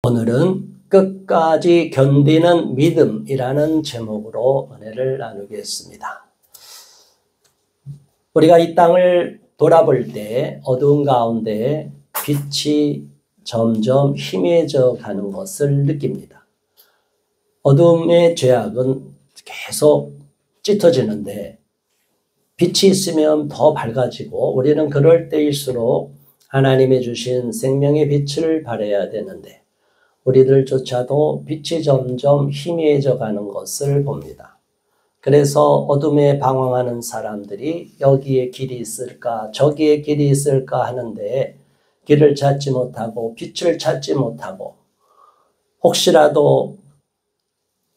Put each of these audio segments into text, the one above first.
오늘은 끝까지 견디는 믿음이라는 제목으로 은혜를 나누겠습니다. 우리가 이 땅을 돌아볼 때 어두운 가운데 빛이 점점 희미해져 가는 것을 느낍니다. 어둠의 죄악은 계속 짙어지는데 빛이 있으면 더 밝아지고 우리는 그럴 때일수록 하나님이 주신 생명의 빛을 발해야 되는데 우리들조차도 빛이 점점 희미해져 가는 것을 봅니다. 그래서 어둠에 방황하는 사람들이 여기에 길이 있을까 저기에 길이 있을까 하는데 길을 찾지 못하고 빛을 찾지 못하고 혹시라도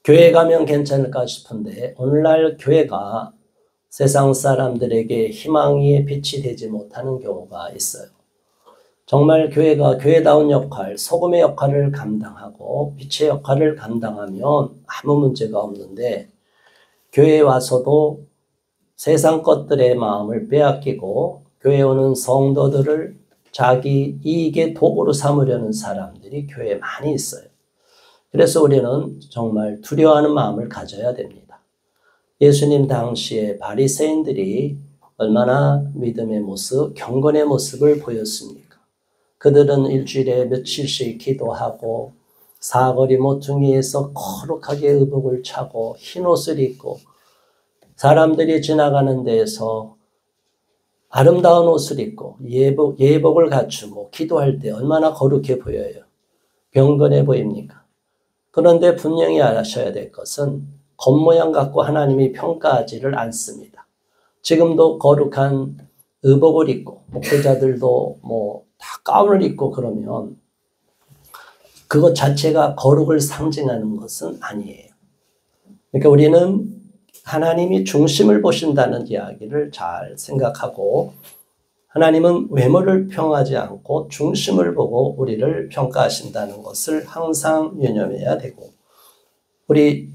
교회 가면 괜찮을까 싶은데 오늘날 교회가 세상 사람들에게 희망의 빛이 되지 못하는 경우가 있어요. 정말 교회가 교회다운 역할, 소금의 역할을 감당하고 빛의 역할을 감당하면 아무 문제가 없는데 교회에 와서도 세상 것들의 마음을 빼앗기고 교회에 오는 성도들을 자기 이익의 도구로 삼으려는 사람들이 교회에 많이 있어요. 그래서 우리는 정말 두려워하는 마음을 가져야 됩니다. 예수님 당시에 바리새인들이 얼마나 믿음의 모습, 경건의 모습을 보였습니까? 그들은 일주일에 며칠씩 기도하고 사거리 모퉁이에서 거룩하게 의복을 차고 흰옷을 입고 사람들이 지나가는 데에서 아름다운 옷을 입고 예복을 갖추고 기도할 때 얼마나 거룩해 보여요. 경건해 보입니까? 그런데 분명히 아셔야 될 것은 겉모양 갖고 하나님이 평가하지를 않습니다. 지금도 거룩한 의복을 입고 목회자들도 다 가운을 입고 그러면 그것 자체가 거룩을 상징하는 것은 아니에요. 그러니까 우리는 하나님이 중심을 보신다는 이야기를 잘 생각하고 하나님은 외모를 평하지 않고 중심을 보고 우리를 평가하신다는 것을 항상 유념해야 되고 우리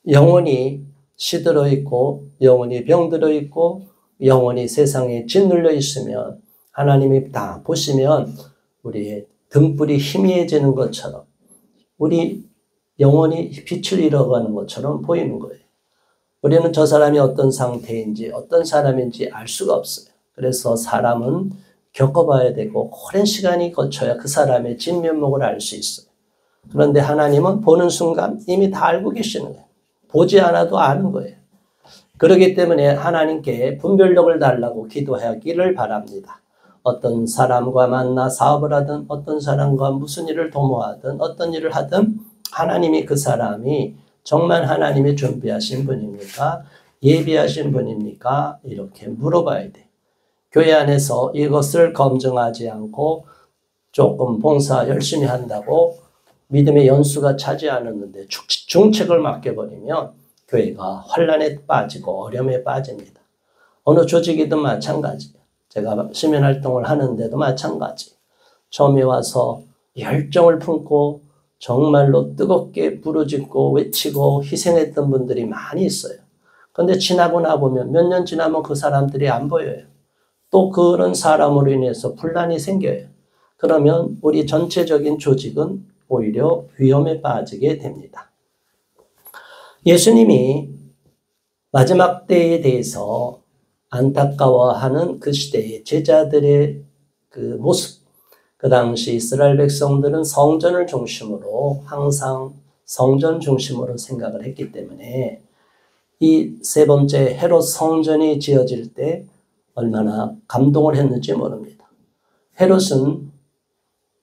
영혼이 시들어 있고 영혼이 병들어 있고 영혼이 세상에 짓눌려 있으면 하나님이 다 보시면 우리의 등불이 희미해지는 것처럼 우리 영혼이 빛을 잃어가는 것처럼 보이는 거예요. 우리는 저 사람이 어떤 상태인지 어떤 사람인지 알 수가 없어요. 그래서 사람은 겪어봐야 되고 오랜 시간이 거쳐야 그 사람의 진면목을 알 수 있어요. 그런데 하나님은 보는 순간 이미 다 알고 계시는 거예요. 보지 않아도 아는 거예요. 그렇기 때문에 하나님께 분별력을 달라고 기도하기를 바랍니다. 어떤 사람과 만나 사업을 하든 어떤 사람과 무슨 일을 도모하든 어떤 일을 하든 하나님이 그 사람이 정말 하나님이 준비하신 분입니까? 예비하신 분입니까? 이렇게 물어봐야 돼. 교회 안에서 이것을 검증하지 않고 조금 봉사 열심히 한다고 믿음의 연수가 차지 않았는데 중책을 맡겨버리면 교회가 혼란에 빠지고 어려움에 빠집니다. 어느 조직이든 마찬가지예요. 제가 시민활동을 하는데도 마찬가지. 처음에 와서 열정을 품고 정말로 뜨겁게 부르짖고 외치고 희생했던 분들이 많이 있어요. 그런데 지나고 나보면 몇 년 지나면 그 사람들이 안 보여요. 또 그런 사람으로 인해서 분란이 생겨요. 그러면 우리 전체적인 조직은 오히려 위험에 빠지게 됩니다. 예수님이 마지막 때에 대해서 안타까워하는 그 시대의 제자들의 그 모습, 그 당시 이스라엘 백성들은 성전을 중심으로 항상 성전 중심으로 생각을 했기 때문에 이 세 번째 헤롯 성전이 지어질 때 얼마나 감동을 했는지 모릅니다. 헤롯은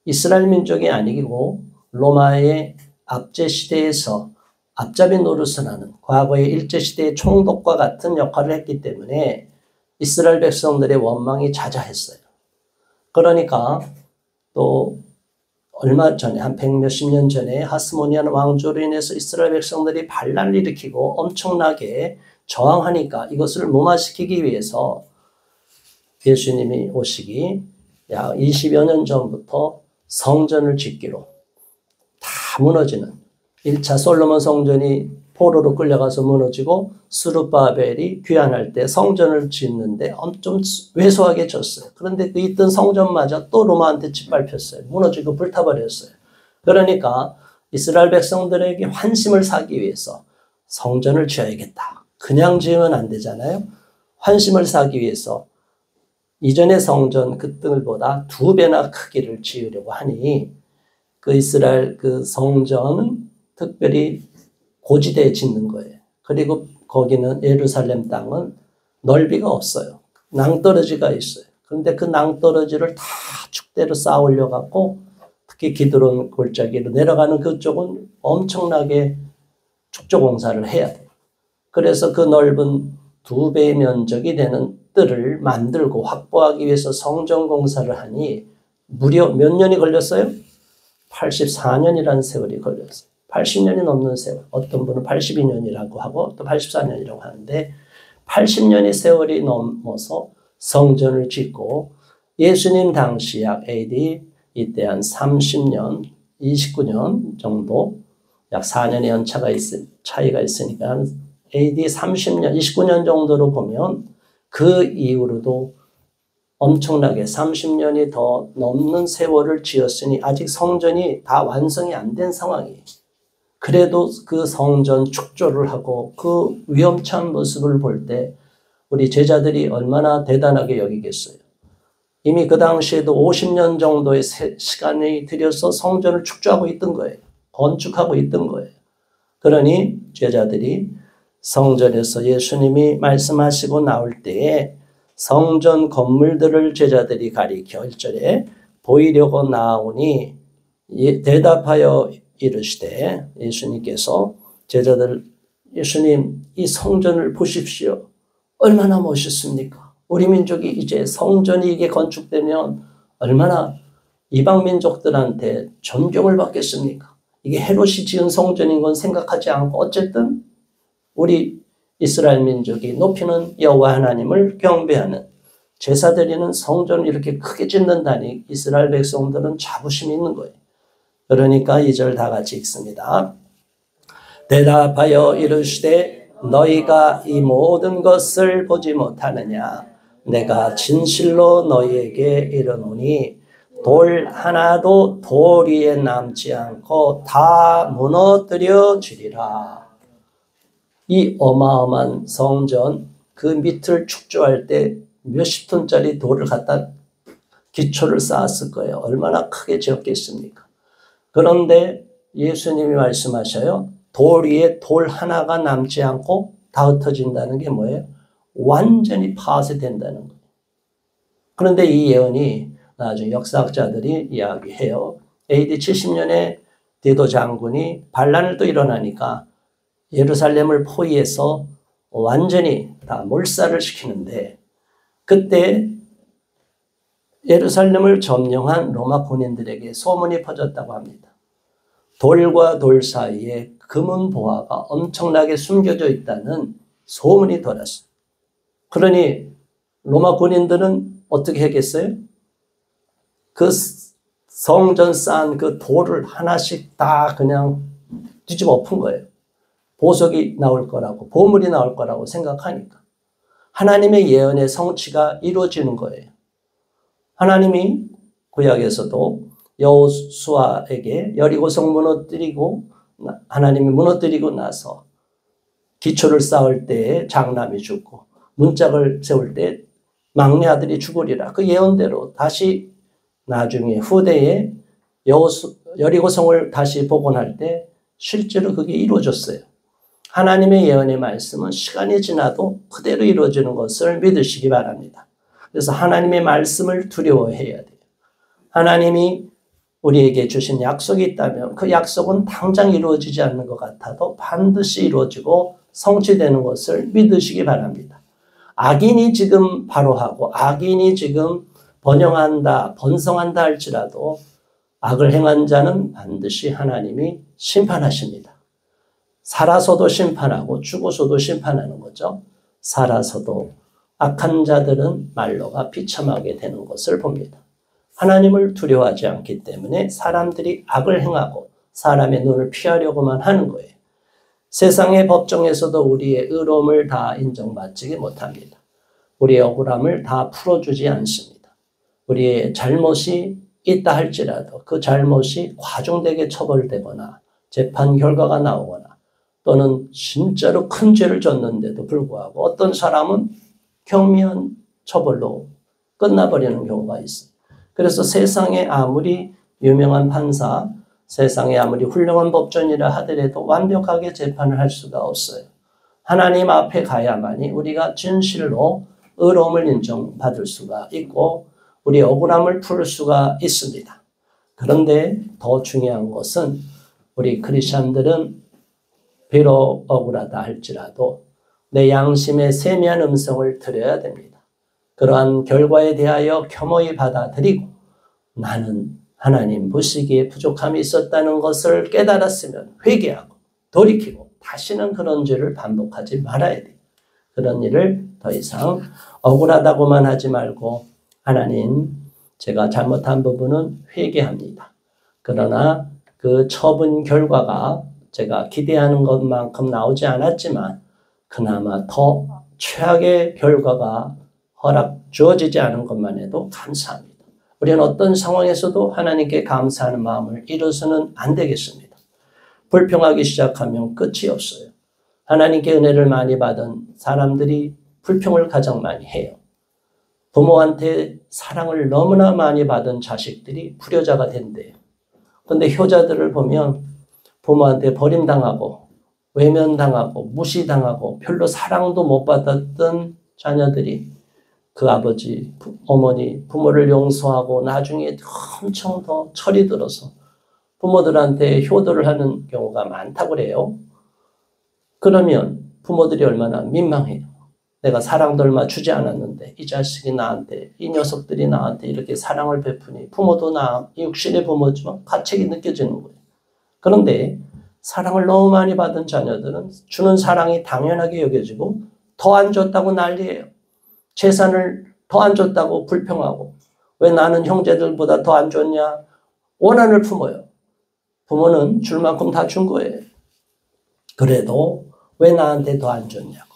이스라엘 민족이 아니고 로마의 압제 시대에서 앞잡이 노릇을 하는 과거의 일제시대의 총독과 같은 역할을 했기 때문에 이스라엘 백성들의 원망이 자자했어요. 그러니까 또 얼마 전에 한 100몇십 년 전에 하스모니안 왕조로 인해서 이스라엘 백성들이 반란을 일으키고 엄청나게 저항하니까 이것을 무마시키기 위해서 예수님이 오시기 약 20여 년 전부터 성전을 짓기로 다 무너지는 1차 솔로몬 성전이 포로로 끌려가서 무너지고 스룹바벨이 귀환할 때 성전을 짓는데 좀 왜소하게 졌어요. 그런데 그 있던 성전마저 또 로마한테 짓밟혔어요. 무너지고 불타버렸어요. 그러니까 이스라엘 백성들에게 환심을 사기 위해서 성전을 지어야겠다. 그냥 지으면 안 되잖아요. 환심을 사기 위해서 이전의 성전 그 뜰보다 2배나 크기를 지으려고 하니 그 이스라엘 그 성전은 특별히 고지대에 짓는 거예요. 그리고 거기는 예루살렘 땅은 넓이가 없어요. 낭떠러지가 있어요. 그런데 그 낭떠러지를 다 축대로 쌓아 올려갖고 특히 기드론 골짜기로 내려가는 그쪽은 엄청나게 축조 공사를 해야 돼요. 그래서 그 넓은 2배의 면적이 되는 뜰을 만들고 확보하기 위해서 성전 공사를 하니 무려 몇 년이 걸렸어요? 84년이라는 세월이 걸렸어요. 80년이 넘는 세월. 어떤 분은 82년이라고 하고 또 84년이라고 하는데 80년의 세월이 넘어서 성전을 짓고 예수님 당시 약 AD 이때 한 30년, 29년 정도 약 4년의 차이가 있으니까 AD 30년, 29년 정도로 보면 그 이후로도 엄청나게 30년이 더 넘는 세월을 지었으니 아직 성전이 다 완성이 안 된 상황이에요. 그래도 그 성전 축조를 하고 그 위험찬 모습을 볼 때 우리 제자들이 얼마나 대단하게 여기겠어요. 이미 그 당시에도 50년 정도의 시간이 들여서 성전을 축조하고 있던 거예요. 건축하고 있던 거예요. 그러니 제자들이 성전에서 예수님이 말씀하시고 나올 때에 성전 건물들을 제자들이 가리켜 1절에 보이려고 나오니 대답하여 이르시되 예수님께서 제자들 예수님 이 성전을 보십시오. 얼마나 멋있습니까? 우리 민족이 이제 성전이 이게 건축되면 얼마나 이방 민족들한테 존경을 받겠습니까? 이게 헤롯이 지은 성전인 건 생각하지 않고 어쨌든 우리 이스라엘 민족이 높이는 여호와 하나님을 경배하는 제사 드리는 성전을 이렇게 크게 짓는다니 이스라엘 백성들은 자부심이 있는 거예요. 그러니까 2절 다 같이 읽습니다. 대답하여 이르시되 너희가 이 모든 것을 보지 못하느냐? 내가 진실로 너희에게 이르노니 돌 하나도 돌 위에 남지 않고 다 무너뜨려 지리라. 이 어마어마한 성전 그 밑을 축조할 때 몇십 톤짜리 돌을 갖다 기초를 쌓았을 거예요. 얼마나 크게 지었겠습니까? 그런데 예수님이 말씀하셔요. 돌 위에 돌 하나가 남지 않고 다 흩어진다는 게 뭐예요? 완전히 파쇄된다는 거예요. 그런데 이 예언이 나중에 역사학자들이 이야기해요. AD 70년에 디도 장군이 반란을 또 일어나니까 예루살렘을 포위해서 완전히 다 몰살을 시키는데 그때 예루살렘을 점령한 로마 군인들에게 소문이 퍼졌다고 합니다. 돌과 돌 사이에 금은 보화가 엄청나게 숨겨져 있다는 소문이 돌았어요. 그러니 로마 군인들은 어떻게 했겠어요? 그 성전 쌓은 그 돌을 하나씩 다 그냥 뒤집어 엎은 거예요. 보석이 나올 거라고, 보물이 나올 거라고 생각하니까. 하나님의 예언의 성취가 이루어지는 거예요. 하나님이 구약에서도 여호수아에게 여리고성 무너뜨리고 하나님이 무너뜨리고 나서 기초를 쌓을 때에 장남이 죽고 문짝을 세울 때 막내 아들이 죽으리라. 그 예언대로 다시 나중에 후대에 여리고성을 다시 복원할 때 실제로 그게 이루어졌어요. 하나님의 예언의 말씀은 시간이 지나도 그대로 이루어지는 것을 믿으시기 바랍니다. 그래서 하나님의 말씀을 두려워해야 돼요. 하나님이 우리에게 주신 약속이 있다면 그 약속은 당장 이루어지지 않는 것 같아도 반드시 이루어지고 성취되는 것을 믿으시기 바랍니다. 악인이 지금 바로하고 악인이 지금 번영한다, 번성한다 할지라도 악을 행한 자는 반드시 하나님이 심판하십니다. 살아서도 심판하고 죽어서도 심판하는 거죠. 살아서도 악한 자들은 말로가 비참하게 되는 것을 봅니다. 하나님을 두려워하지 않기 때문에 사람들이 악을 행하고 사람의 눈을 피하려고만 하는 거예요. 세상의 법정에서도 우리의 의로움을 다 인정받지 못합니다. 우리의 억울함을 다 풀어주지 않습니다. 우리의 잘못이 있다 할지라도 그 잘못이 과중되게 처벌되거나 재판 결과가 나오거나 또는 진짜로 큰 죄를 졌는데도 불구하고 어떤 사람은 경미한 처벌로 끝나버리는 경우가 있어요. 그래서 세상에 아무리 유명한 판사, 세상에 아무리 훌륭한 법전이라 하더라도 완벽하게 재판을 할 수가 없어요. 하나님 앞에 가야만이 우리가 진실로 의로움을 인정받을 수가 있고 우리의 억울함을 풀 수가 있습니다. 그런데 더 중요한 것은 우리 크리스천들은 비록 억울하다 할지라도 내 양심의 세미한 음성을 들어야 됩니다. 그러한 결과에 대하여 겸허히 받아들이고 나는 하나님 보시기에 부족함이 있었다는 것을 깨달았으면 회개하고 돌이키고 다시는 그런 죄를 반복하지 말아야 돼요. 그런 일을 더 이상 억울하다고만 하지 말고 하나님 제가 잘못한 부분은 회개합니다. 그러나 그 처분 결과가 제가 기대하는 것만큼 나오지 않았지만 그나마 더 최악의 결과가 주어지지 않은 것만 해도 감사합니다. 우리는 어떤 상황에서도 하나님께 감사하는 마음을 잃어서는 안 되겠습니다. 불평하기 시작하면 끝이 없어요. 하나님께 은혜를 많이 받은 사람들이 불평을 가장 많이 해요. 부모한테 사랑을 너무나 많이 받은 자식들이 불효자가 된대요. 그런데 효자들을 보면 부모한테 버림당하고 외면당하고 무시당하고 별로 사랑도 못 받았던 자녀들이 그 아버지, 어머니, 부모를 용서하고 나중에 엄청 더 철이 들어서 부모들한테 효도를 하는 경우가 많다고 그래요. 그러면 부모들이 얼마나 민망해요. 내가 사랑도 얼마 주지 않았는데 이 자식이 나한테, 이 녀석들이 나한테 이렇게 사랑을 베푸니 부모도 육신의 부모지만 가책이 느껴지는 거예요. 그런데 사랑을 너무 많이 받은 자녀들은 주는 사랑이 당연하게 여겨지고 더 안 줬다고 난리예요. 재산을 더 안 줬다고 불평하고 왜 나는 형제들보다 더 안 줬냐 원한을 품어요. 부모는 줄 만큼 다 준 거예요. 그래도 왜 나한테 더 안 줬냐고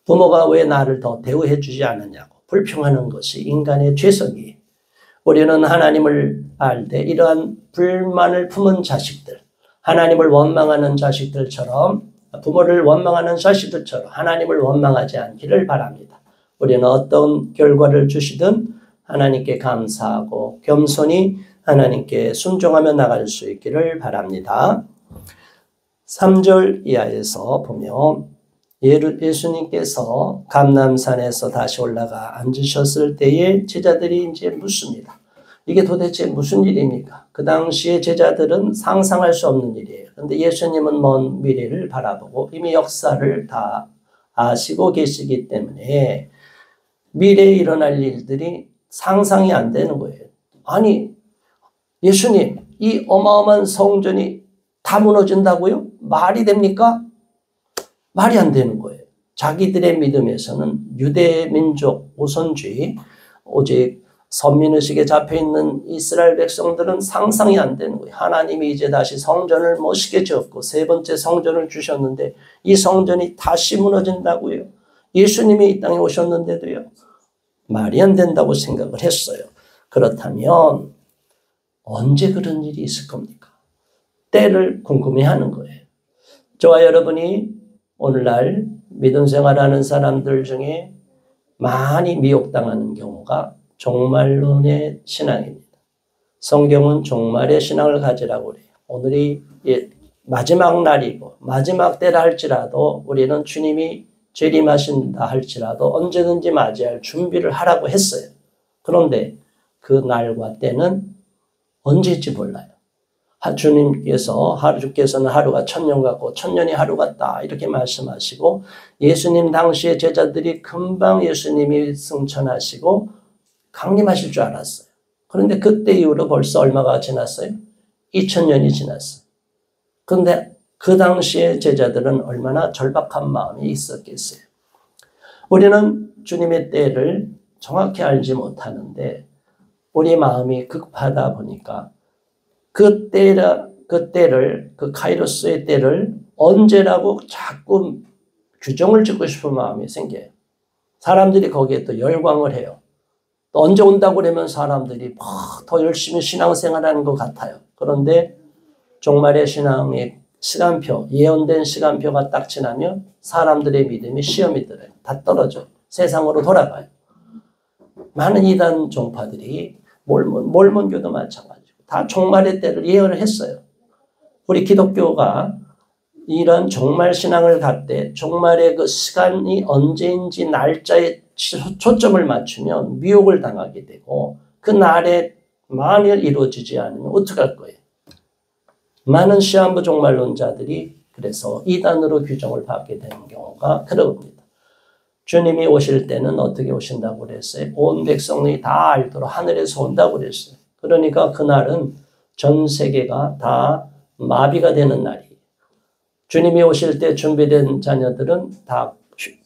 부모가 왜 나를 더 대우해 주지 않았냐고 불평하는 것이 인간의 죄성이에요. 우리는 하나님을 알 때 이러한 불만을 품은 자식들 하나님을 원망하는 자식들처럼 부모를 원망하는 자식들처럼 하나님을 원망하지 않기를 바랍니다. 우리는 어떤 결과를 주시든 하나님께 감사하고 겸손히 하나님께 순종하며 나갈 수 있기를 바랍니다. 3절 이하에서 보면 예수님께서 감람산에서 다시 올라가 앉으셨을 때에 제자들이 이제 묻습니다. 이게 도대체 무슨 일입니까? 그 당시에 제자들은 상상할 수 없는 일이에요. 그런데 예수님은 먼 미래를 바라보고 이미 역사를 다 아시고 계시기 때문에 미래에 일어날 일들이 상상이 안 되는 거예요. 아니 예수님 이 어마어마한 성전이 다 무너진다고요? 말이 됩니까? 말이 안 되는 거예요. 자기들의 믿음에서는 유대 민족 우선주의 오직 선민의식에 잡혀있는 이스라엘 백성들은 상상이 안 되는 거예요. 하나님이 이제 다시 성전을 멋있게 지었고 세 번째 성전을 주셨는데 이 성전이 다시 무너진다고요. 예수님이 이 땅에 오셨는데도요. 말이 안 된다고 생각을 했어요. 그렇다면 언제 그런 일이 있을 겁니까? 때를 궁금해하는 거예요. 저와 여러분이 오늘날 믿음 생활하는 사람들 중에 많이 미혹당하는 경우가 종말론의 신앙입니다. 성경은 종말의 신앙을 가지라고 그래요. 오늘이 마지막 날이고 마지막 때라 할지라도 우리는 주님이 재림하신다 할지라도 언제든지 맞이할 준비를 하라고 했어요. 그런데 그 날과 때는 언제일지 몰라요. 주께서는 하루가 1000년 같고 1000년이 하루 같다 이렇게 말씀하시고 예수님 당시의 제자들이 금방 예수님이 승천하시고 강림하실 줄 알았어요. 그런데 그때 이후로 벌써 얼마가 지났어요? 2000년이 지났어요. 그런데 그 당시의 제자들은 얼마나 절박한 마음이 있었겠어요. 우리는 주님의 때를 정확히 알지 못하는데 우리 마음이 급하다 보니까 그 카이로스의 때를 언제라고 자꾸 규정을 짓고 싶은 마음이 생겨요. 사람들이 거기에 또 열광을 해요. 또 언제 온다고 그러면 사람들이 더 열심히 신앙생활하는 것 같아요. 그런데 종말의 신앙의 시간표, 예언된 시간표가 딱 지나면 사람들의 믿음이 시험이 들어요. 다 떨어져. 세상으로 돌아가요. 많은 이단 종파들이 몰몬교도 마찬가지고 다 종말의 때를 예언을 했어요. 우리 기독교가 이런 종말 신앙을 갖되 종말의 그 시간이 언제인지 날짜에 초점을 맞추면 미혹을 당하게 되고 그 날에 만일 이루어지지 않으면 어떡할 거예요? 많은 시한부 종말론자들이 그래서 이단으로 규정을 받게 되는 경우가 그럽니다. 주님이 오실 때는 어떻게 오신다고 그랬어요? 온 백성이 다 알도록 하늘에서 온다고 그랬어요. 그러니까 그날은 전 세계가 다 마비가 되는 날이에요. 주님이 오실 때 준비된 자녀들은 다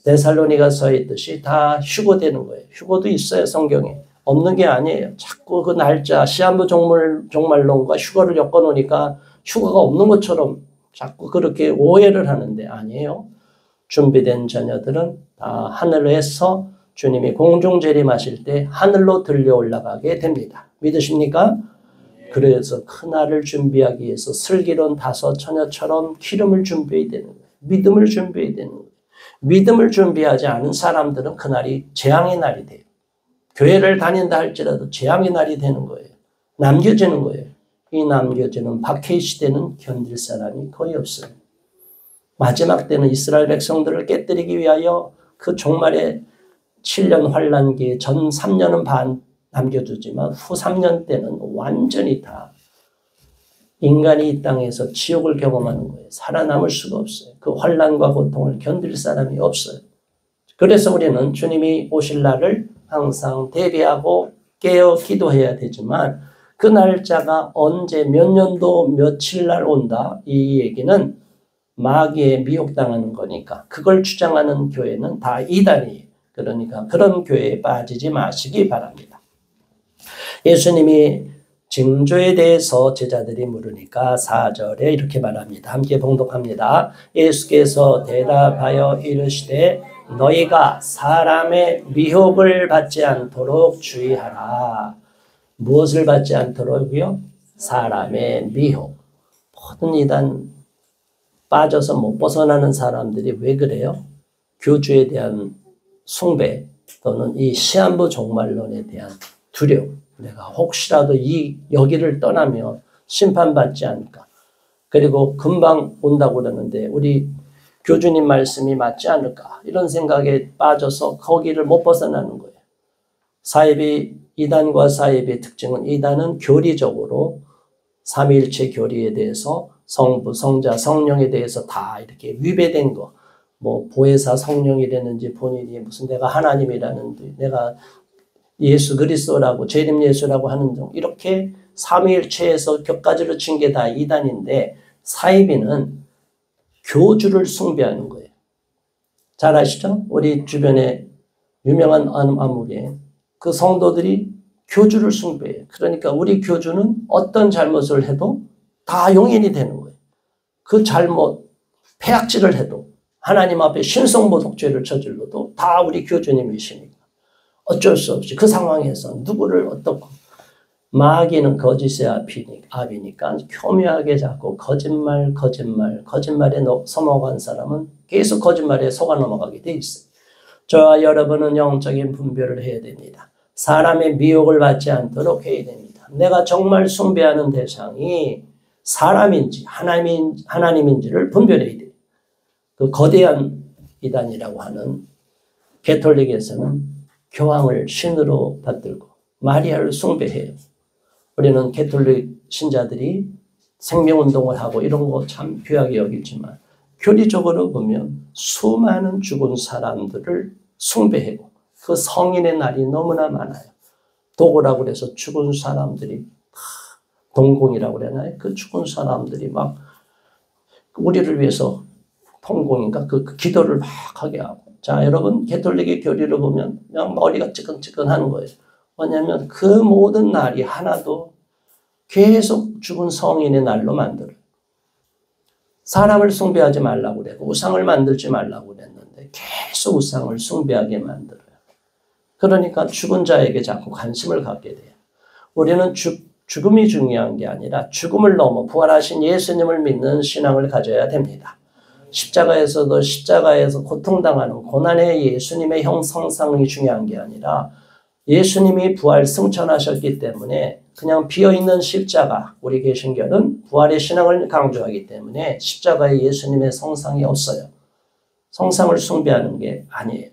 데살로니가서에 있듯이 다 휴고되는 거예요. 휴고도 있어요, 성경에. 없는 게 아니에요. 자꾸 그 날짜, 시한부 종말론과 휴거를 엮어놓으니까 휴거가 없는 것처럼 자꾸 그렇게 오해를 하는데 아니에요. 준비된 자녀들은 다 하늘에서 주님이 공중 재림하실 때 하늘로 들려 올라가게 됩니다. 믿으십니까? 그래서 그날을 준비하기 위해서 슬기로운 다섯 처녀처럼 기름을 준비해야 되는 거예요. 믿음을 준비해야 되는 거예요. 믿음을 준비하지 않은 사람들은 그날이 재앙의 날이 돼요. 교회를 다닌다 할지라도 재앙의 날이 되는 거예요. 남겨지는 거예요. 이 남겨지는 박해 시대는 견딜 사람이 거의 없어요. 마지막 때는 이스라엘 백성들을 깨뜨리기 위하여 그 종말의 7년 환란기에 전 3년은 반 남겨두지만 후 3년 때는 완전히 다 인간이 이 땅에서 지옥을 경험하는 거예요. 살아남을 수가 없어요. 그 환란과 고통을 견딜 사람이 없어요. 그래서 우리는 주님이 오실 날을 항상 대비하고 깨어 기도해야 되지만 그 날짜가 언제 몇 년도 며칠 날 온다 이 얘기는 마귀에 미혹당하는 거니까 그걸 주장하는 교회는 다 이단이에요. 그러니까 그런 교회에 빠지지 마시기 바랍니다. 예수님이 징조에 대해서 제자들이 물으니까 4절에 이렇게 말합니다. 함께 봉독합니다. 예수께서 대답하여 이르시되 너희가 사람의 미혹을 받지 않도록 주의하라. 무엇을 받지 않도록요? 사람의 미혹. 모든 이단 빠져서 못 벗어나는 사람들이 왜 그래요? 교주에 대한 숭배 또는 이 시한부 종말론에 대한 두려움. 내가 혹시라도 여기를 떠나면 심판받지 않을까. 그리고 금방 온다고 그러는데 우리 교주님 말씀이 맞지 않을까. 이런 생각에 빠져서 거기를 못 벗어나는 거예요. 이단과 사이비의 특징은 이단은 교리적으로 삼위일체 교리에 대해서 성부, 성자, 성령에 대해서 다 이렇게 위배된 거. 뭐 보혜사 성령이라는지 본인이 무슨 내가 하나님이라는지 내가 예수 그리스도라고 재림 예수라고 하는 등 이렇게 삼위일체에서 격가지로 친 게 다 이단인데 사이비는 교주를 숭배하는 거예요. 잘 아시죠? 우리 주변에 유명한 암흑에 그 성도들이 교주를 숭배해요. 그러니까 우리 교주는 어떤 잘못을 해도 다 용인이 되는 거예요. 그 잘못, 폐악질을 해도 하나님 앞에 신성모독죄를 저질러도 다 우리 교주님이시니까 어쩔 수 없이 그 상황에서 누구를 어떻고 마귀는 거짓의 앞이니까 교묘하게 자꾸 거짓말에 넘어간 사람은 계속 거짓말에 속아 넘어가게 돼 있어요. 저와 여러분은 영적인 분별을 해야 됩니다. 사람의 미혹을 받지 않도록 해야 됩니다. 내가 정말 숭배하는 대상이 사람인지 하나님인지를 분별해야 돼요. 그 거대한 이단이라고 하는 개톨릭에서는 교황을 신으로 받들고 마리아를 숭배해요. 우리는 개톨릭 신자들이 생명운동을 하고 이런 거 참 귀하게 여기지만 교리적으로 보면 수많은 죽은 사람들을 숭배하고 그 성인의 날이 너무나 많아요. 도고라고 그래서 죽은 사람들이 동공이라고 그러나요? 그 죽은 사람들이 막 우리를 위해서 통공인가 그 기도를 막 하게 하고. 자, 여러분 개톨릭의 교리를 보면 그냥 머리가 찌끈찌끈하는 거예요. 왜냐하면 그 모든 날이 하나도 계속 죽은 성인의 날로 만들어요. 사람을 숭배하지 말라고 그래고 우상을 만들지 말라고 그랬는데 계속 우상을 숭배하게 만들어요. 그러니까 죽은 자에게 자꾸 관심을 갖게 돼요. 우리는 죽음이 중요한 게 아니라 죽음을 넘어 부활하신 예수님을 믿는 신앙을 가져야 됩니다. 십자가에서 고통당하는 고난의 예수님의 형상이 중요한 게 아니라 예수님이 부활 승천하셨기 때문에 그냥 비어있는 십자가, 우리 개신교는 부활의 신앙을 강조하기 때문에 십자가에 예수님의 성상이 없어요. 성상을 숭배하는 게 아니에요.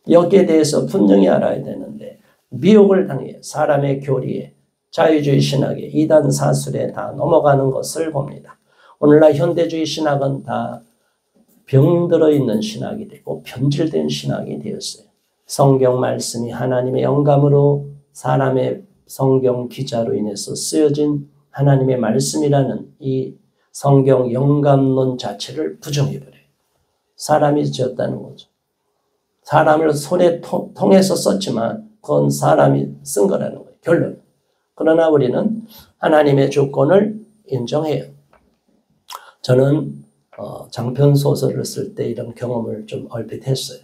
여기에 대해서 분명히 알아야 되는데 미혹을 당해 사람의 교리에 자유주의 신학에 이단 사술에 다 넘어가는 것을 봅니다. 오늘날 현대주의 신학은 다 병들어 있는 신학이 되고 변질된 신학이 되었어요. 성경 말씀이 하나님의 영감으로 사람의 성경 기자로 인해서 쓰여진 하나님의 말씀이라는 이 성경 영감론 자체를 부정해버려요. 사람이 지었다는 거죠. 사람을 손에 통해서 썼지만 그건 사람이 쓴 거라는 거예요. 결론. 그러나 우리는 하나님의 주권을 인정해요. 저는 장편 소설을 쓸 때 이런 경험을 좀 얼핏 했어요.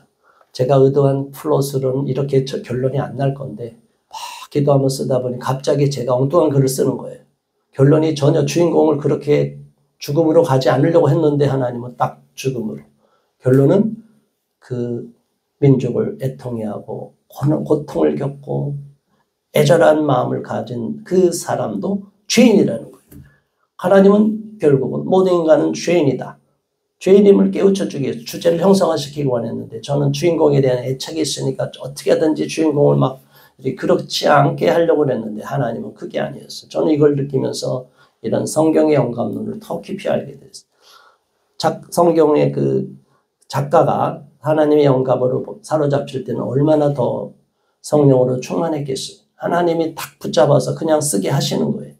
제가 의도한 플롯으로는 이렇게 결론이 안 날 건데 막 기도하며 쓰다 보니 갑자기 제가 엉뚱한 글을 쓰는 거예요. 결론이 전혀 주인공을 그렇게 죽음으로 가지 않으려고 했는데 하나님은 딱 죽음으로. 결론은 그 민족을 애통해하고 고통을 겪고 애절한 마음을 가진 그 사람도 죄인이라는 거예요. 하나님은 결국은 모든 인간은 죄인이다. 죄인임을 깨우쳐주기 위해서 주제를 형성화시키기 원했는데 저는 주인공에 대한 애착이 있으니까 어떻게 하든지 주인공을 막 그렇지 않게 하려고 했는데 하나님은 그게 아니었어요. 저는 이걸 느끼면서 이런 성경의 영감론을 더 깊이 알게 됐어요. 성경의 그 작가가 하나님의 영감으로 사로잡힐 때는 얼마나 더 성령으로 충만했겠어요. 하나님이 딱 붙잡아서 그냥 쓰게 하시는 거예요.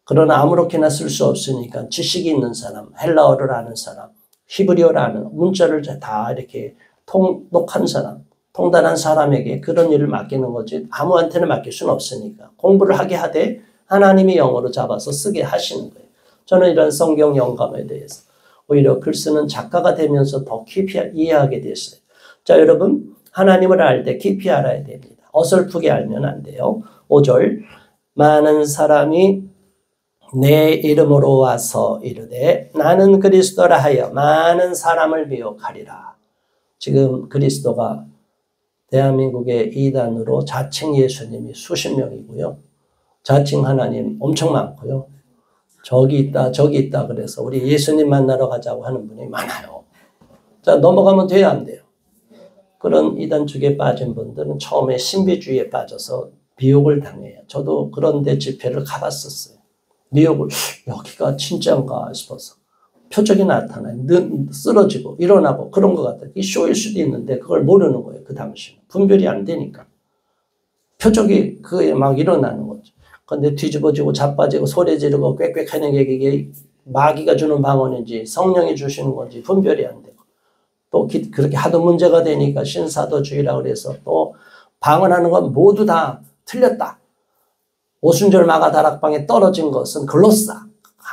그러나 아무렇게나 쓸 수 없으니까 지식이 있는 사람, 헬라어를 아는 사람, 히브리어를 아는 문자를 다 이렇게 통독한 사람, 통달한 사람에게 그런 일을 맡기는 거지 아무한테나 맡길 수는 없으니까 공부를 하게 하되 하나님이 영어로 잡아서 쓰게 하시는 거예요. 저는 이런 성경 영감에 대해서 오히려 글 쓰는 작가가 되면서 더 깊이 이해하게 됐어요. 자, 여러분 하나님을 알 때 깊이 알아야 됩니다. 어설프게 알면 안 돼요. 5절 많은 사람이 내 이름으로 와서 이르되 나는 그리스도라 하여 많은 사람을 미혹하리라. 지금 그리스도가 대한민국의 이단으로 자칭 예수님이 수십 명이고요. 자칭 하나님 엄청 많고요. 저기 있다 저기 있다 그래서 우리 예수님 만나러 가자고 하는 분이 많아요. 자, 넘어가면 돼야 안 돼요. 그런 이단 쪽에 빠진 분들은 처음에 신비주의에 빠져서 미혹을 당해요. 저도 그런데 집회를 가봤었어요. 미혹을 여기가 진짜인가 싶어서 표적이 나타나요. 쓰러지고 일어나고 그런 것 같아요. 이 쇼일 수도 있는데 그걸 모르는 거예요. 그 당시는 분별이 안 되니까 표적이 그게 막 일어나는 거죠. 근데 뒤집어지고 자빠지고 소리 지르고 꽥꽥하는 게 이게 마귀가 주는 방언인지 성령이 주시는 건지 분별이 안 되고 또 그렇게 하도 문제가 되니까 신사도주의라고 그래서 또 방언하는 건 모두 다 틀렸다. 오순절 마가 다락방에 떨어진 것은 글로사,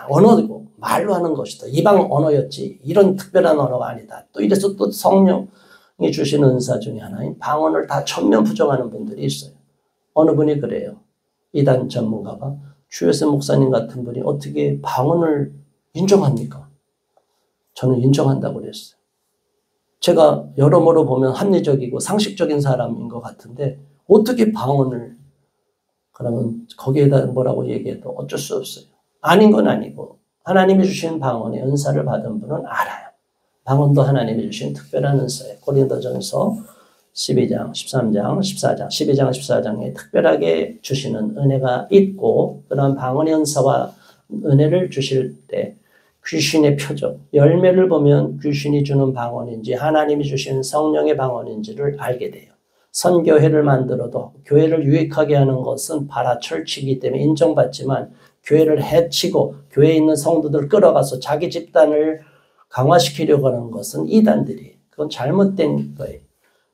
언어고 말로 하는 것이다. 이방 언어였지 이런 특별한 언어가 아니다. 또 이래서 또 성령이 주시는 은사 중에 하나인 방언을 다 전면 부정하는 분들이 있어요. 어느 분이 그래요. 이단 전문가가 주여세 목사님 같은 분이 어떻게 방언을 인정합니까? 저는 인정한다고 그랬어요. 제가 여러모로 보면 합리적이고 상식적인 사람인 것 같은데 어떻게 방언을 그러면 거기에다 뭐라고 얘기해도 어쩔 수 없어요. 아닌 건 아니고 하나님이 주신 방언의 은사를 받은 분은 알아요. 방언도 하나님이 주신 특별한 은사예요. 고린도전서 12장, 13장, 14장, 12장, 14장에 특별하게 주시는 은혜가 있고 그런 방언의 은사와 은혜를 주실 때 귀신의 표적, 열매를 보면 귀신이 주는 방언인지 하나님이 주신 성령의 방언인지를 알게 돼요. 선교회를 만들어도 교회를 유익하게 하는 것은 발아철치기 때문에 인정받지만 교회를 해치고 교회에 있는 성도들을 끌어가서 자기 집단을 강화시키려고 하는 것은 이단들이에요. 그건 잘못된 거예요.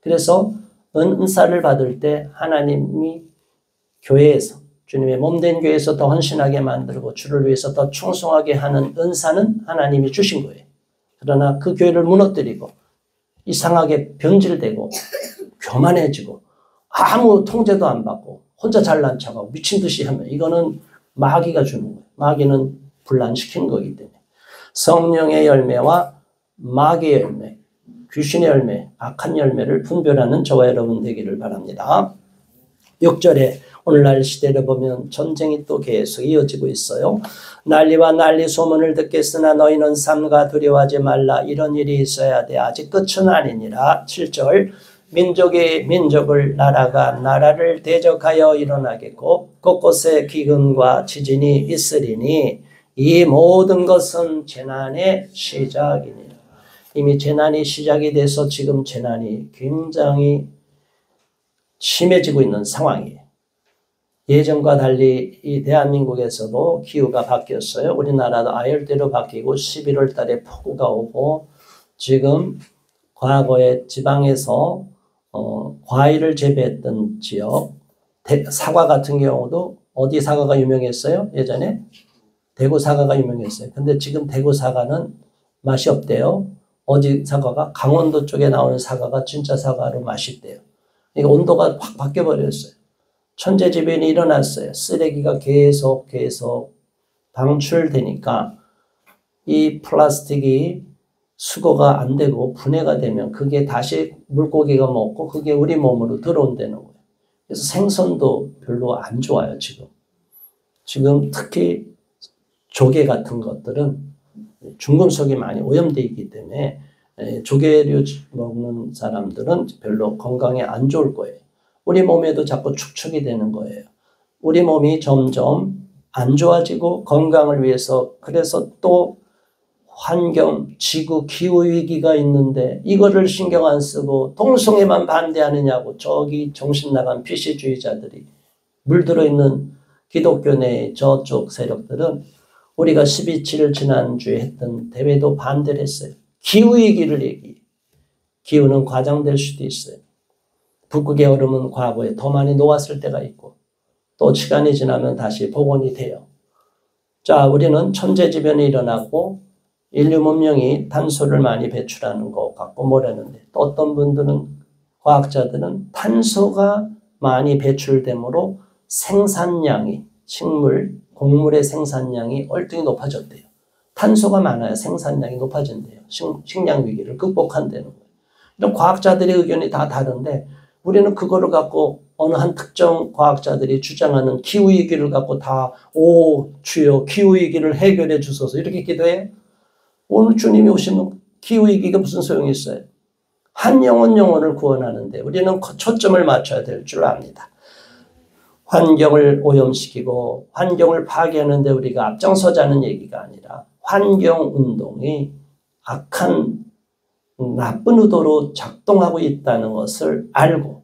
그래서 은사를 받을 때 하나님이 교회에서 주님의 몸된 교회에서 더 헌신하게 만들고 주를 위해서 더 충성하게 하는 은사는 하나님이 주신 거예요. 그러나 그 교회를 무너뜨리고 이상하게 변질되고 교만해지고 아무 통제도 안 받고 혼자 잘난 척하고 미친 듯이 하면 이거는 마귀가 주는 거예요. 마귀는 분란시키는 거기 때문에. 성령의 열매와 마귀의 열매, 귀신의 열매, 악한 열매를 분별하는 저와 여러분 되기를 바랍니다. 6절에 오늘날 시대를 보면 전쟁이 또 계속 이어지고 있어요. 난리와 난리 소문을 듣겠으나 너희는 삼가 두려워하지 말라. 이런 일이 있어야 돼. 아직 끝은 아니니라. 7절 민족이 민족을 나라가 나라를 대적하여 일어나겠고 곳곳에 기근과 지진이 있으리니 이 모든 것은 재난의 시작이니라. 이미 재난이 시작이 돼서 지금 재난이 굉장히 심해지고 있는 상황이에요. 예전과 달리 이 대한민국에서도 기후가 바뀌었어요. 우리나라도 아열대로 바뀌고 11월 달에 폭우가 오고 지금 과거에 지방에서 과일을 재배했던 지역, 사과 같은 경우도 어디 사과가 유명했어요? 예전에 대구 사과가 유명했어요. 근데 지금 대구 사과는 맛이 없대요. 어디 사과가? 강원도 쪽에 나오는 사과가 진짜 사과로 맛있대요. 그러니까 온도가 확 바뀌어버렸어요. 천재지변이 일어났어요. 쓰레기가 계속 방출되니까 이 플라스틱이 수거가 안 되고 분해가 되면 그게 다시 물고기가 먹고 그게 우리 몸으로 들어온다는 거예요. 그래서 생선도 별로 안 좋아요, 지금. 지금 특히 조개 같은 것들은 중금속이 많이 오염되어 있기 때문에 조개류 먹는 사람들은 별로 건강에 안 좋을 거예요. 우리 몸에도 자꾸 축축이 되는 거예요. 우리 몸이 점점 안 좋아지고 건강을 위해서 그래서 또 환경, 지구, 기후위기가 있는데 이거를 신경 안 쓰고 동성애만 반대하느냐고 저기 정신나간 피시주의자들이 물들어 있는 기독교 내 저쪽 세력들은 우리가 12.7 지난주에 했던 대회도 반대를 했어요. 기후위기를 얘기해요. 기후는 과장될 수도 있어요. 북극의 얼음은 과거에 더 많이 녹았을 때가 있고 또 시간이 지나면 다시 복원이 돼요. 자, 우리는 천재지변이 일어나고 인류 문명이 탄소를 많이 배출하는 것 같고 뭐라는데 또 어떤 분들은 과학자들은 탄소가 많이 배출되므로 생산량이 식물, 곡물의 생산량이 얼등히 높아졌대요. 탄소가 많아야 생산량이 높아진대요. 식량 위기를 극복한다는 거예요. 이런 과학자들의 의견이 다 다른데 우리는 그거를 갖고 어느 한 특정 과학자들이 주장하는 기후위기를 갖고 다 오 주여 기후위기를 해결해 주소서 이렇게 기도해요. 오늘 주님이 오시면 기후위기가 무슨 소용이 있어요? 한 영혼을 구원하는데 우리는 초점을 맞춰야 될 줄 압니다. 환경을 오염시키고 환경을 파괴하는데 우리가 앞장서자는 얘기가 아니라 환경운동이 악한 나쁜 의도로 작동하고 있다는 것을 알고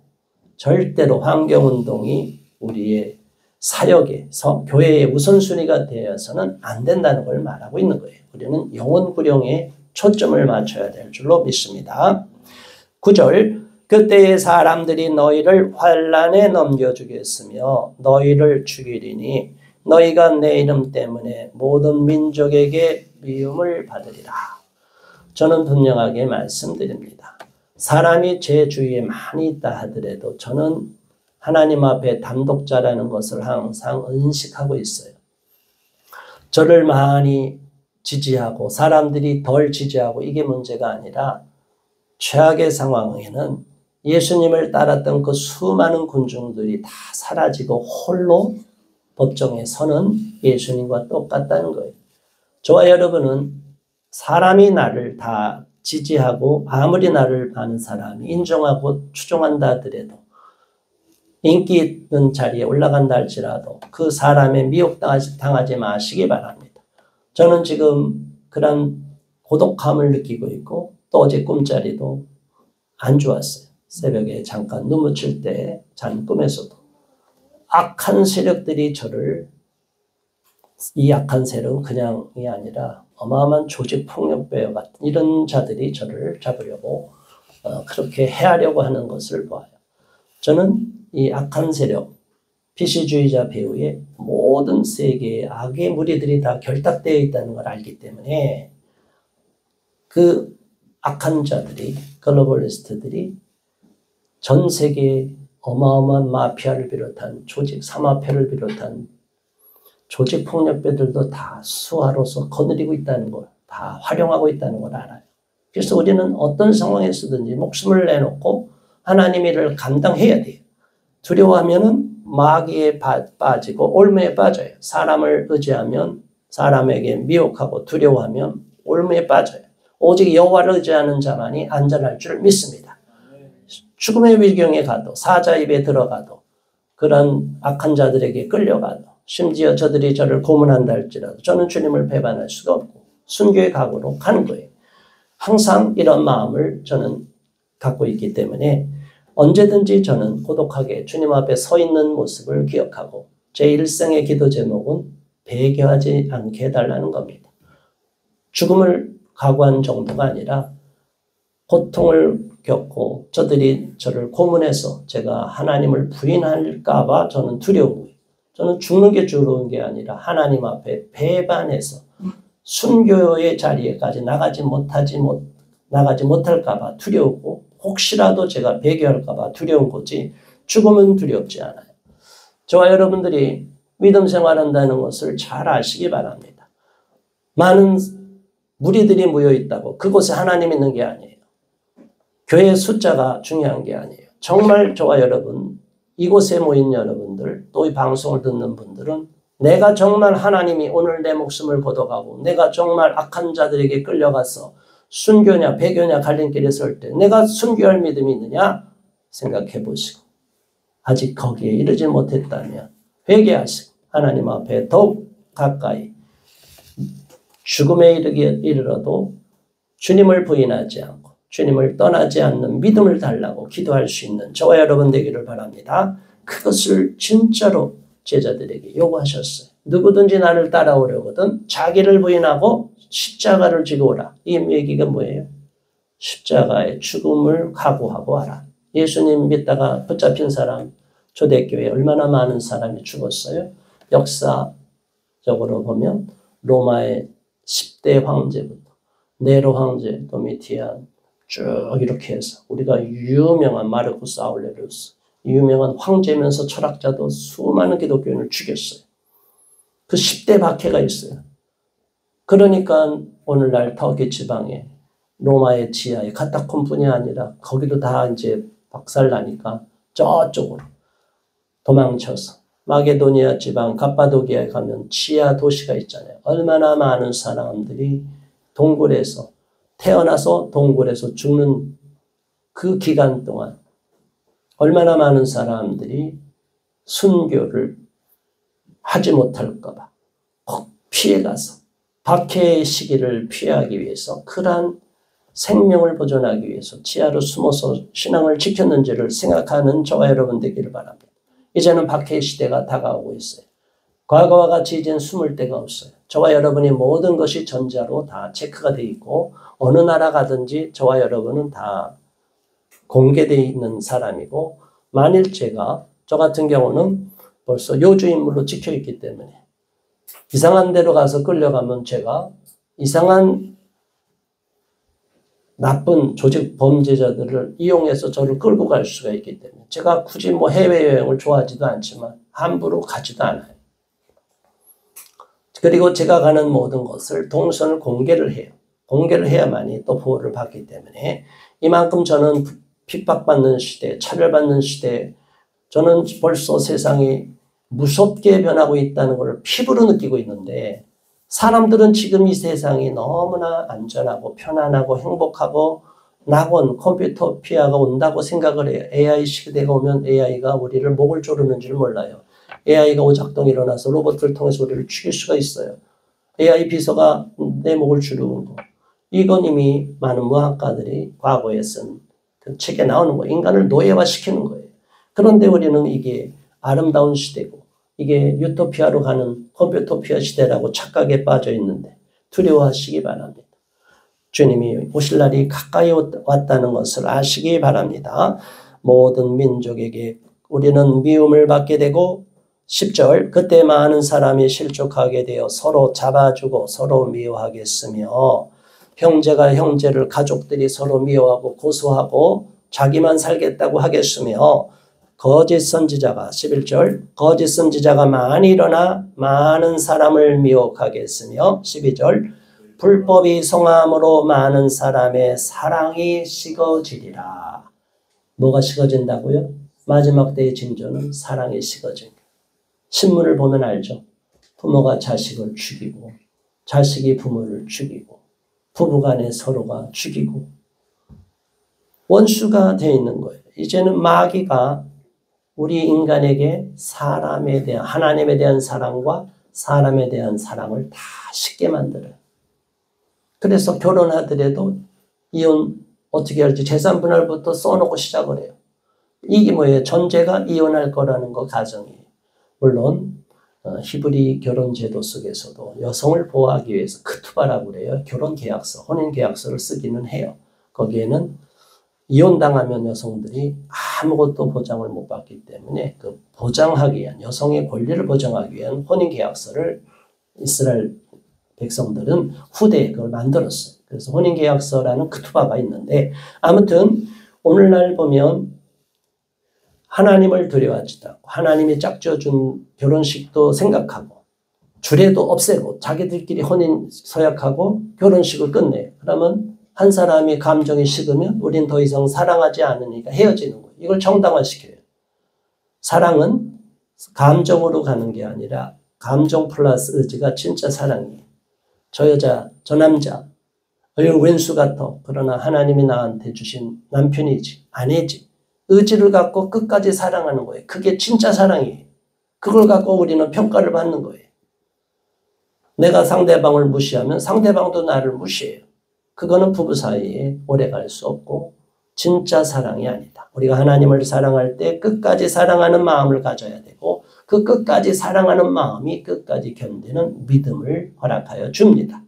절대로 환경운동이 우리의 사역에 교회의 우선순위가 되어서는 안 된다는 걸 말하고 있는 거예요. 우리는 영혼 구령에 초점을 맞춰야 될 줄로 믿습니다. 9절 그때의 사람들이 너희를 환난에 넘겨주겠으며 너희를 죽이리니 너희가 내 이름 때문에 모든 민족에게 미움을 받으리라. 저는 분명하게 말씀드립니다. 사람이 제 주위에 많이 있다 하더라도 저는 하나님 앞에 단독자라는 것을 항상 인식하고 있어요. 저를 많이 지지하고 사람들이 덜 지지하고 이게 문제가 아니라 최악의 상황에는 예수님을 따랐던 그 수많은 군중들이 다 사라지고 홀로 법정에 서는 예수님과 똑같다는 거예요. 저와 여러분은 사람이 나를 다 지지하고 아무리 나를 많은 사람이 인정하고 추종한다 하더라도 인기 있는 자리에 올라간다 할지라도 그 사람에 미혹당하지 마시기 바랍니다. 저는 지금 그런 고독함을 느끼고 있고 또 어제 꿈자리도 안 좋았어요. 새벽에 잠깐 눈 묻힐 때 잔 꿈에서도 악한 세력들이 저를 이 악한 세력은 그냥이 아니라 어마어마한 조직폭력배와 같은 이런 자들이 저를 잡으려고 그렇게 해하려고 하는 것을 보아요. 저는 이 악한 세력, 피시주의자 배후에 모든 세계의 악의 무리들이 다 결탁되어 있다는 걸 알기 때문에 그 악한 자들이 글로벌리스트들이 전 세계에 어마어마한 마피아를 비롯한 조직, 사마패를 비롯한 조직 폭력배들도 다 수하로서 거느리고 있다는 걸, 다 활용하고 있다는 걸 알아요. 그래서 우리는 어떤 상황에서든지 목숨을 내놓고 하나님의 일을 감당해야 돼요. 두려워하면은 마귀에 빠지고 올무에 빠져요. 사람을 의지하면 사람에게 미혹하고 두려워하면 올무에 빠져요. 오직 여호와를 의지하는 자만이 안전할 줄 믿습니다. 죽음의 위경에 가도 사자 입에 들어가도 그런 악한 자들에게 끌려가도 심지어 저들이 저를 고문한다 할지라도 저는 주님을 배반할 수가 없고 순교의 각오로 가는 거예요. 항상 이런 마음을 저는 갖고 있기 때문에 언제든지 저는 고독하게 주님 앞에 서 있는 모습을 기억하고 제 일생의 기도 제목은 배교하지 않게 해달라는 겁니다. 죽음을 각오한 정도가 아니라 고통을 겪고 저들이 저를 고문해서 제가 하나님을 부인할까 봐 저는 두려운 거예요. 저는 죽는 게 두려운 게 아니라 하나님 앞에 배반해서 순교의 자리에까지 나가지 못할까 봐 두려우고 혹시라도 제가 배교할까 봐 두려운 거지 죽음은 두렵지 않아요. 저와 여러분들이 믿음 생활한다는 것을 잘 아시기 바랍니다. 많은 무리들이 모여 있다고 그곳에 하나님 있는 게 아니에요. 교회 숫자가 중요한 게 아니에요. 정말 저와 여러분, 이곳에 모인 여러분들, 또 이 방송을 듣는 분들은 내가 정말 하나님이 오늘 내 목숨을 거둬가고 내가 정말 악한 자들에게 끌려가서 순교냐 배교냐 갈림길에 설 때 내가 순교할 믿음이 있느냐 생각해 보시고 아직 거기에 이르지 못했다면 회개하시고 하나님 앞에 더욱 가까이 죽음에 이르러도 주님을 부인하지 않고 주님을 떠나지 않는 믿음을 달라고 기도할 수 있는 저와 여러분 되기를 바랍니다. 그것을 진짜로 제자들에게 요구하셨어요. 누구든지 나를 따라오려거든 자기를 부인하고 십자가를 지고 오라. 이 얘기가 뭐예요? 십자가의 죽음을 각오하고 와라. 예수님 믿다가 붙잡힌 사람 초대교회에 얼마나 많은 사람이 죽었어요? 역사적으로 보면 로마의 10대 황제부터 네로 황제, 도미티안 쭉 이렇게 해서 우리가 유명한 마르쿠스 아울레리우스 유명한 황제면서 철학자도 수많은 기독교인을 죽였어요. 그 10대 박해가 있어요. 그러니까 오늘날 터키 지방에 로마의 지하에 카타콤뿐이 아니라 거기도 다 이제 박살나니까 저쪽으로 도망쳐서 마게도니아 지방 갑바도기아에 가면 지하 도시가 있잖아요. 얼마나 많은 사람들이 동굴에서 태어나서 동굴에서 죽는 그 기간 동안 얼마나 많은 사람들이 순교를 하지 못할까 봐 피해가서 박해의 시기를 피하기 위해서 그러한 생명을 보존하기 위해서 지하로 숨어서 신앙을 지켰는지를 생각하는 저와 여러분 되기를 바랍니다. 이제는 박해의 시대가 다가오고 있어요. 과거와 같이 이제는 숨을 데가 없어요. 저와 여러분의 모든 것이 전자로 다 체크가 되어 있고 어느 나라 가든지 저와 여러분은 다 공개되어 있는 사람이고 만일 저 같은 경우는 벌써 요주인물로 찍혀있기 때문에 이상한 데로 가서 끌려가면 제가 이상한 나쁜 조직 범죄자들을 이용해서 저를 끌고 갈 수가 있기 때문에 제가 굳이 해외여행을 좋아하지도 않지만 함부로 가지도 않아요. 그리고 제가 가는 모든 것을 동선을 공개를 해요. 공개를 해야만이 또 보호를 받기 때문에 이만큼 저는 핍박받는 시대, 차별받는 시대, 저는 벌써 세상이 무섭게 변하고 있다는 걸 피부로 느끼고 있는데 사람들은 지금 이 세상이 너무나 안전하고 편안하고 행복하고 낙원, 컴퓨터피아가 온다고 생각을 해요. AI 시대가 오면 AI가 우리를 목을 조르는 줄 몰라요. AI가 오작동이 일어나서 로봇을 통해서 우리를 죽일 수가 있어요. AI 비서가 내 목을 조르는 거. 이건 이미 많은 무학가들이 과거에 쓴 그 책에 나오는 거예요. 인간을 노예화시키는 거예요. 그런데 우리는 이게 아름다운 시대고 이게 유토피아로 가는 컴퓨터피아 시대라고 착각에 빠져 있는데 두려워하시기 바랍니다. 주님이 오실 날이 가까이 왔다는 것을 아시기 바랍니다. 모든 민족에게 우리는 미움을 받게 되고 10절 그때 많은 사람이 실족하게 되어 서로 잡아주고 서로 미워하겠으며 형제가 형제를 가족들이 서로 미워하고 고소하고 자기만 살겠다고 하겠으며 거짓 선지자가 11절 거짓 선지자가 많이 일어나 많은 사람을 미혹하게 했으며 12절 불법이 성함으로 많은 사람의 사랑이 식어지리라. 뭐가 식어진다고요? 마지막 때의 징조는 사랑이 식어집니다. 신문을 보면 알죠. 부모가 자식을 죽이고 자식이 부모를 죽이고 부부간에 서로가 죽이고 원수가 되어 있는 거예요. 이제는 마귀가 우리 인간에게 사람에 대한 하나님에 대한 사랑과 사람에 대한 사랑을 다 쉽게 만들어요. 그래서 결혼하더라도 이혼 어떻게 할지 재산 분할부터 써놓고 시작을 해요. 이게 뭐예요? 전제가 이혼할 거라는 거 가정이에요. 물론 히브리 결혼 제도 속에서도 여성을 보호하기 위해서 크투바라고 그래요. 결혼 계약서, 혼인 계약서를 쓰기는 해요. 거기에는 이혼당하면 여성들이 아무것도 보장을 못 받기 때문에 그 보장하기 위한 여성의 권리를 보장하기 위한 혼인 계약서를 이스라엘 백성들은 후대에 그걸 만들었어요. 그래서 혼인 계약서라는 크투바가 있는데 아무튼 오늘날 보면 하나님을 두려워하지도 않고 하나님이 짝져준 결혼식도 생각하고 주례도 없애고 자기들끼리 혼인 서약하고 결혼식을 끝내요. 그러면 한 사람이 감정이 식으면 우린 더 이상 사랑하지 않으니까 헤어지는 거예요. 이걸 정당화시켜요. 사랑은 감정으로 가는 게 아니라 감정 플러스 의지가 진짜 사랑이에요. 저 여자, 저 남자, 왼수 같아. 그러나 하나님이 나한테 주신 남편이지, 아내지. 의지를 갖고 끝까지 사랑하는 거예요. 그게 진짜 사랑이에요. 그걸 갖고 우리는 평가를 받는 거예요. 내가 상대방을 무시하면 상대방도 나를 무시해요. 그거는 부부 사이에 오래 갈 수 없고 진짜 사랑이 아니다. 우리가 하나님을 사랑할 때 끝까지 사랑하는 마음을 가져야 되고 그 끝까지 사랑하는 마음이 끝까지 견디는 믿음을 허락하여 줍니다.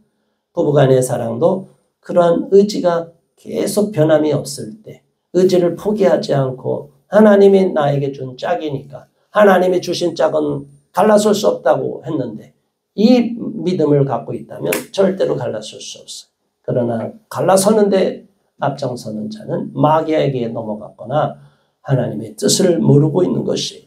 부부간의 사랑도 그러한 의지가 계속 변함이 없을 때 의지를 포기하지 않고 하나님이 나에게 준 짝이니까 하나님이 주신 짝은 갈라설 수 없다고 했는데 이 믿음을 갖고 있다면 절대로 갈라설 수 없어요. 그러나 갈라서는데 앞장서는 자는 마귀에게 넘어갔거나 하나님의 뜻을 모르고 있는 것이에요.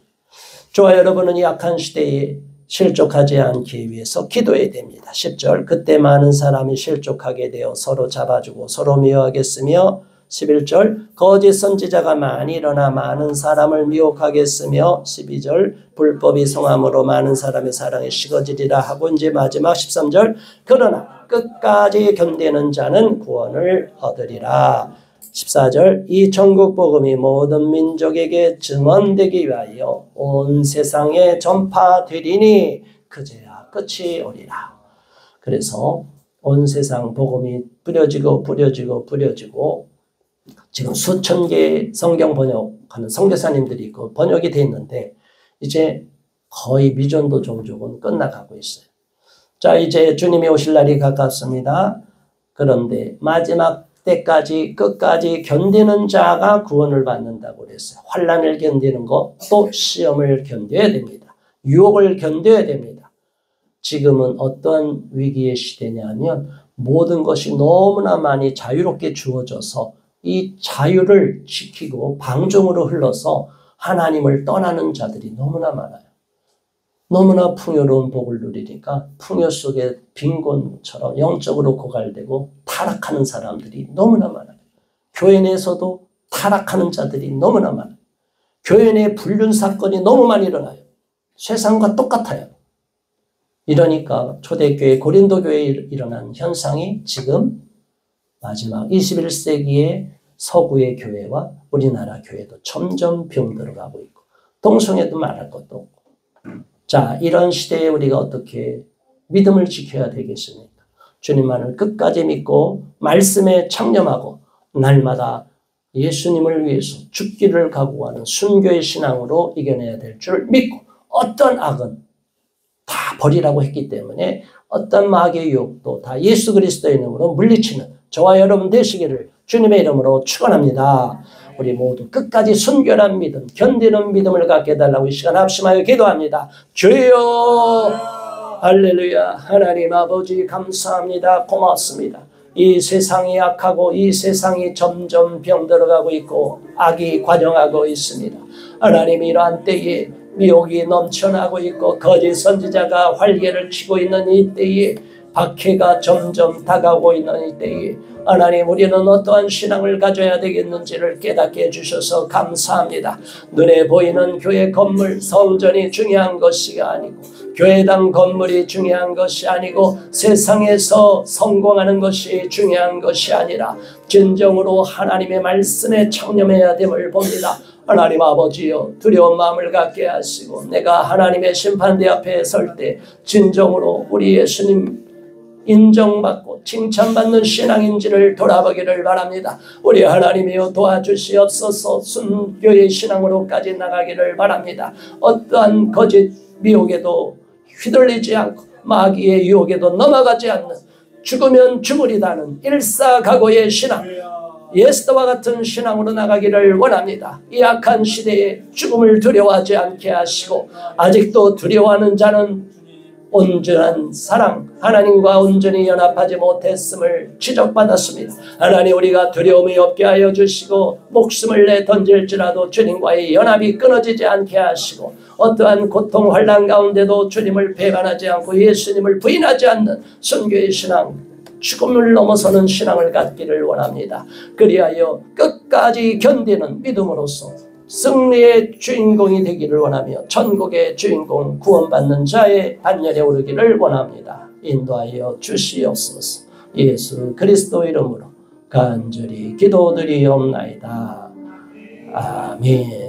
저와 여러분은 약한 시대에 실족하지 않기 위해서 기도해야 됩니다. 10절 그때 많은 사람이 실족하게 되어 서로 잡아주고 서로 미워하겠으며 11절 거짓 선지자가 많이 일어나 많은 사람을 미혹하겠으며 12절 불법이 성함으로 많은 사람의 사랑이 식어지리라 하고 이제 마지막 13절 그러나 끝까지 견디는 자는 구원을 얻으리라. 14절 이 천국 복음이 모든 민족에게 증언되기 위하여 온 세상에 전파되리니 그제야 끝이 오리라. 그래서 온 세상 복음이 뿌려지고 지금 수천 개의 성경 번역하는 선교사님들이 있고 번역이 돼 있는데 이제 거의 미전도 종족은 끝나가고 있어요. 자, 이제 주님이 오실 날이 가깝습니다. 그런데 마지막 때까지 끝까지 견디는 자가 구원을 받는다고 그랬어요. 환난을 견디는 것, 또 시험을 견뎌야 됩니다. 유혹을 견뎌야 됩니다. 지금은 어떤 위기의 시대냐면 모든 것이 너무나 많이 자유롭게 주어져서 이 자유를 지키고 방종으로 흘러서 하나님을 떠나는 자들이 너무나 많아요. 너무나 풍요로운 복을 누리니까 풍요 속에 빈곤처럼 영적으로 고갈되고 타락하는 사람들이 너무나 많아요. 교회 내에서도 타락하는 자들이 너무나 많아요. 교회 내 불륜 사건이 너무 많이 일어나요. 세상과 똑같아요. 이러니까 초대교회 고린도교회에 일어난 현상이 지금 마지막 21세기의 서구의 교회와 우리나라 교회도 점점 병들어가고 있고 동성애도 말할 것도 없고 자, 이런 시대에 우리가 어떻게 믿음을 지켜야 되겠습니까? 주님만을 끝까지 믿고 말씀에 창념하고 날마다 예수님을 위해서 죽기를 각오하는 순교의 신앙으로 이겨내야 될 줄 믿고 어떤 악은 다 버리라고 했기 때문에 어떤 마귀의 유혹도 다 예수 그리스도의 이름으로 물리치는 저와 여러분 되시기를 주님의 이름으로 축원합니다. 우리 모두 끝까지 순결한 믿음, 견디는 믿음을 갖게 해달라고 이 시간 합심하여 기도합니다. 주여 할렐루야. 하나님 아버지 감사합니다. 고맙습니다. 이 세상이 악하고 이 세상이 점점 병들어가고 있고 악이 관영하고 있습니다. 하나님, 이러한 때에 미혹이 넘쳐나고 있고 거짓 선지자가 활개를 치고 있는 이 때에 박해가 점점 다가오고 있는 이 때에 하나님, 우리는 어떠한 신앙을 가져야 되겠는지를 깨닫게 해주셔서 감사합니다. 눈에 보이는 교회 건물, 성전이 중요한 것이 아니고 교회당 건물이 중요한 것이 아니고 세상에서 성공하는 것이 중요한 것이 아니라 진정으로 하나님의 말씀에 청렴해야 됨을 봅니다. 하나님 아버지여, 두려운 마음을 갖게 하시고 내가 하나님의 심판대 앞에 설 때 진정으로 우리 예수님 인정받고 칭찬받는 신앙인지를 돌아보기를 바랍니다. 우리 하나님이여 도와주시옵소서. 순교의 신앙으로까지 나가기를 바랍니다. 어떠한 거짓 미혹에도 휘둘리지 않고 마귀의 유혹에도 넘어가지 않는 죽으면 죽으리다는 일사각오의 신앙, 예수와 같은 신앙으로 나가기를 원합니다. 이 악한 시대에 죽음을 두려워하지 않게 하시고 아직도 두려워하는 자는 온전한 사랑, 하나님과 온전히 연합하지 못했음을 지적받았습니다. 하나님, 우리가 두려움이 없게 하여 주시고 목숨을 내 던질지라도 주님과의 연합이 끊어지지 않게 하시고 어떠한 고통 환난 가운데도 주님을 배반하지 않고 예수님을 부인하지 않는 순교의 신앙, 죽음을 넘어서는 신앙을 갖기를 원합니다. 그리하여 끝까지 견디는 믿음으로써 승리의 주인공이 되기를 원하며 천국의 주인공, 구원받는 자의 반열에 오르기를 원합니다. 인도하여 주시옵소서. 예수 그리스도 이름으로 간절히 기도드리옵나이다. 아멘.